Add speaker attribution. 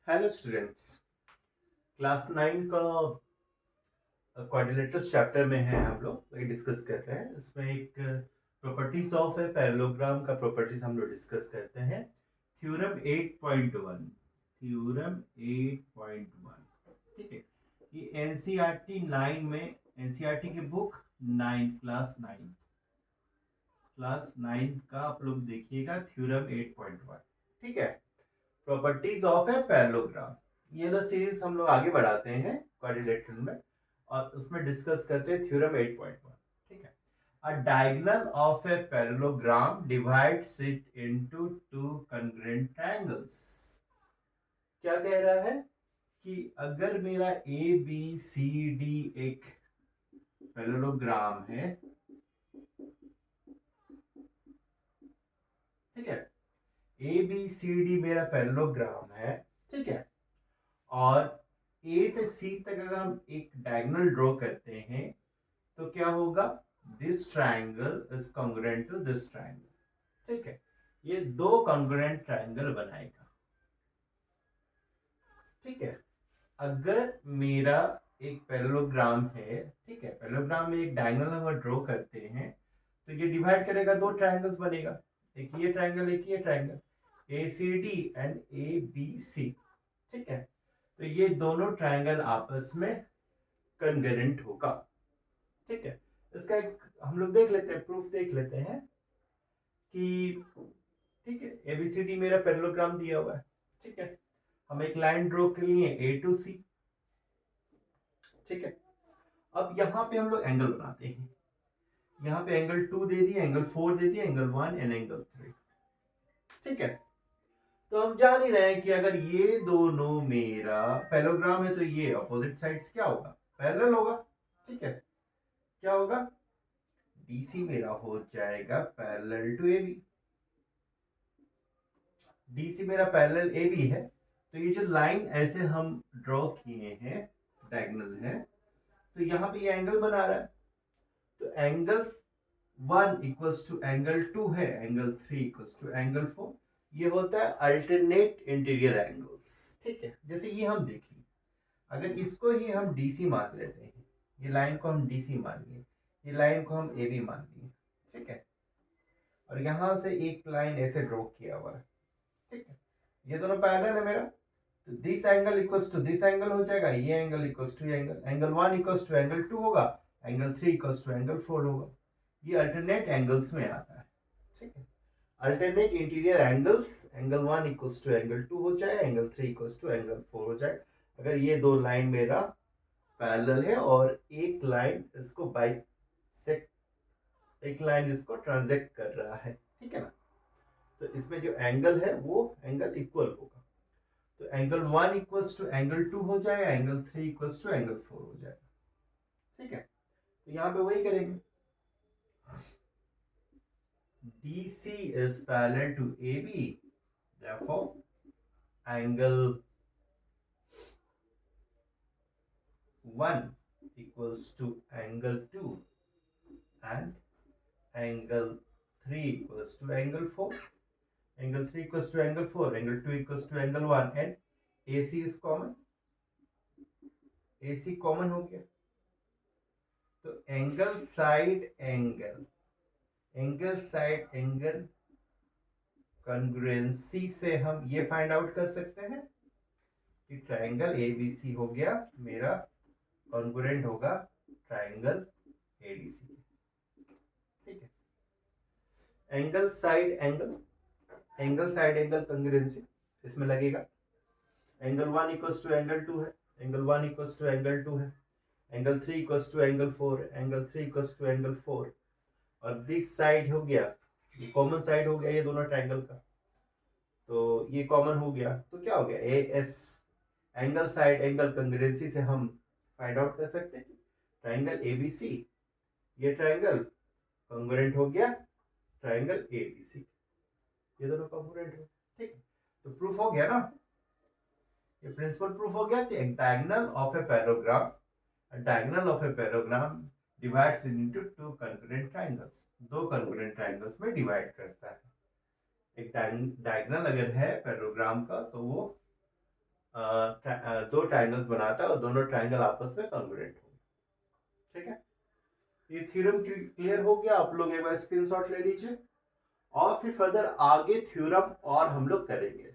Speaker 1: Hello students. Class 9 का quadrilaterals chapter में है। हम लोग ये डिस्कस कर रहे हैं। इसमें एक प्रॉपर्टीज ऑफ है पैरेललोग्राम का प्रॉपर्टीज हम लोग डिस्कस करते हैं। थ्योरम 8.1, थ्योरम 8.1, ठीक है। ये एनसीईआरटी 9 में, एनसीईआरटी की बुक 9 क्लास 9 का आप लोग देखिएगा थ्योरम 8.1, ठीक है। प्रॉपर्टीज ऑफ ए पैरेललोग्राम, ये वाला सीरीज हम लोग आगे बढ़ाते हैं क्वाड्रिलेटरल में और उसमें डिस्कस करते हैं थ्योरम 8.1, ठीक है। अ diagonal of a parallelogram divides it into two congruent triangles. क्या कह रहा है कि अगर मेरा ए बी सी डी एक पैरेललोग्राम है, ठीक है, ए बी सी डी मेरा पैरेललोग्राम है, ठीक है, और ए से सी तक अगर हम एक डायगोनल ड्रॉ करते हैं तो क्या होगा, this triangle is congruent to this triangle, ठीक है। ये दो कॉन्ग्रुएंट ट्राइंगल बनाएगा, ठीक है। अगर मेरा एक पैरेललोग्राम है, ठीक है, पैरेललोग्राम में एक डायगोनल हम ड्रॉ करते हैं तो ये डिवाइड करेगा, दो ट्राइंगल्स बनेगा, एक ये ट्राइंगल एक ये triangle, A C D and A B C, ठीक है। तो ये दोनों ट्राइंगल आपस में कॉन्ग्रुएंट होगा, ठीक है। इसका एक हम लोग देख लेते हैं, प्रूफ देख लेते हैं कि, ठीक है, एबीसीडी मेरा पैरेललोग्राम दिया हुआ है, ठीक है। हम एक लाइन ड्रॉ कर लिए ए टू सी, ठीक है। अब यहाँ पे हम लोग एंगल बनाते हैं। यहाँ पे एंगल 2 दे दिया, एंगल 4 दे दिया, एंगल 1 एंड एंगल 3, ठीक है। तो हम जान ही रहे हैं कि अगर ये दोनों मेरा पैरेललोग्राम है तो ये अपोजिट साइड्स क्या होगा, पैरेलल होगा, ठीक है। क्या होगा, डीसी मेरा हो जाएगा पैरेलल टू एबी। डीसी मेरा पैरेलल ए बी है, तो ये जो लाइन ऐसे हम ड्रॉ किए हैं, डायगोनल है, तो यहाँ पे ये एंगल बना रहा है। तो एंगल 1 इक्वल्स टू एंगल 2 है, एंगल 3 इक्वल्स टू एंगल 4। ये होता है अल्टरनेट इंटीरियर एंगल्स, ठीक है। जैसे ये हम देखिए, अगर इसको ही हम डीसी मान लेते हैं, ये लाइन को हम डीसी मान लिए, ये लाइन को हम ए बी मान लिए, ठीक है, और यहां से एक लाइन ऐसे ड्रॉ किया हुआ है, ठीक है। ये दोनों पैरेलल है मेरा, तो this angle equals to this angle हो जाएगा, ये angle equals to angle, angle 1 equals to angle 2 होगा, एंगल 3 इक्वल्स टू एंगल 4 होगा। ये अल्टरनेट एंगल्स में आता है, ठीक है। Alternate interior angles, angle 1 equals to angle 2 हो जाए, एंगल 3 इक्वल्स टू एंगल 4 हो जाए, अगर ये दो लाइन मेरा पैरेलल है और एक लाइन इसको बाइसेक्ट, एक लाइन इसको ट्रांजेक्ट कर रहा है, ठीक है ना। तो इसमें जो एंगल है वो एंगल इक्वल होगा। तो एंगल 1 इक्वल्स टू एंगल 2 हो जाएगा, एंगल 3 इक्वल्स टू एंगल 4 हो जाएगा, ठीक है। तो यहाँ पे वही करेंगे, DC is parallel to AB, therefore angle 1 equals to angle 2 and angle 3 equals to angle 4, angle 3 equals to angle 4, angle 2 equals to angle 1 and AC is common, AC common हो गया। तो angle side angle, angle side angle congruency से हम ये find out कर सकते हैं कि ट्राइंगल एबीसी हो गया मेरा कॉन्ग्रुएंट होगा ट्राइंगल एडीसी, ठीक है। Angle side angle, angle side angle congruency इसमें लगेगा। एंगल 1 इक्वल्स टू एंगल 2 है, एंगल 1 इक्वल्स टू एंगल 2 है, angle 3 equals to angle 4, angle 3 equals to angle 4, और दिस साइड हो गया, ये कॉमन साइड हो गया ये दोनों ट्राइंगल का, तो ये कॉमन हो गया, तो क्या हो गया, A S, angle side angle congruency से हम फाइंड आउट कर सकते हैं ट्राइंगल एबीसी, ये ट्राइंगल कॉन्ग्रुएंट हो गया ट्राइंगल एबीसी, ये दोनों कॉन्ग्रुएंट हो, ठीक। तो प्रूफ हो गया ना, ये प्रिंसिपल प्रूफ हो गया कि एक diagonal of a parallelogram, diagonal of a parallelogram divides into two congruent triangles, दो कॉन्ग्रुएंट ट्रायंगल्स में डिवाइड करता है। एक डायगोनल अगर है पैरेललोग्राम का तो वो दो ट्रायंगल्स बनाता है और दोनों ट्रायंगल आपस में कॉन्ग्रुएंट होंगे। ठीक है, ये थ्योरम क्लियर हो गया। आप लोग एक बार स्क्रीनशॉट ले लीजिए और फिर फर्दर आगे थ्योरम और हम लोग करेंगे।